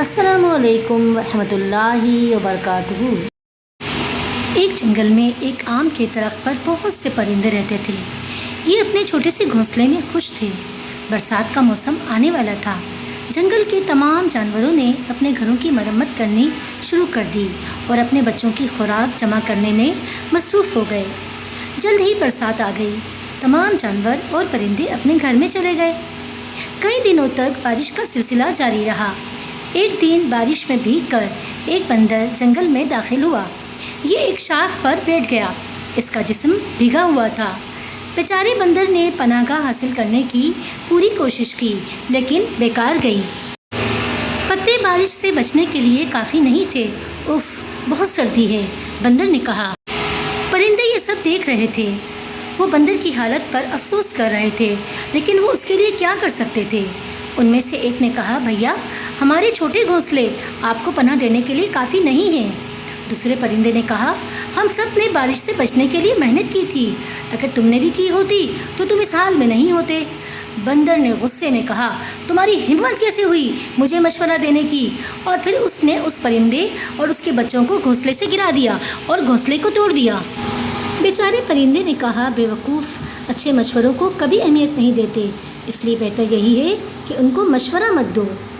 السلام علیکم ورحمۃ اللہ وبرکاتہ۔ ایک جنگل میں ایک آم کے درخت پر بہت سے پرندے رہتے تھے۔ یہ اپنے چھوٹے سے گھونسلے میں خوش تھے۔ برسات کا موسم آنے والا تھا۔ جنگل کے تمام جانوروں نے اپنے گھروں کی مرمت کرنی شروع کر دی اور اپنے بچوں کی خوراک جمع کرنے میں مصروف ہو گئے۔ جلد ہی برسات آ گئی۔ تمام جانور اور پرندے اپنے گھر میں چلے گئے۔ کئی دنوں تک بارش کا سلسلہ جاری رہا۔ ایک دن بارش میں بھیگ کر ایک بندر جنگل میں داخل ہوا۔ یہ ایک شاخ پر بیٹھ گیا۔ اس کا جسم بھیگا ہوا تھا۔ بیچارے بندر نے پناہ گاہ حاصل کرنے کی پوری کوشش کی لیکن بیکار گئی۔ پتے بارش سے بچنے کے لیے کافی نہیں تھے۔ اف، بہت سردی ہے، بندر نے کہا۔ پرندے یہ سب دیکھ رہے تھے۔ وہ بندر کی حالت پر افسوس کر رہے تھے لیکن وہ اس کے لیے کیا کر سکتے تھے۔ ان میں سے ایک نے کہا، بھیا، ہمارے چھوٹے گھونسلے آپ کو پناہ دینے کے لیے کافی نہیں ہیں۔ دوسرے پرندے نے کہا، ہم سب نے بارش سے بچنے کے لیے محنت کی تھی۔ اگر تم نے بھی کی ہوتی تو تم اس حال میں نہیں ہوتے۔ بندر نے غصے میں کہا، تمہاری ہمت کیسے ہوئی مجھے مشورہ دینے کی؟ اور پھر اس نے اس پرندے اور اس کے بچوں کو گھونسلے سے گرا دیا اور گھونسلے کو توڑ دیا۔ بیچارے پرندے نے کہا، بے وقوف، اچھے مشوروں کو کبھی اہمیت نہیں دیتے، اس لیے بہتر یہی ہے کہ ان کو مشورہ مت دو۔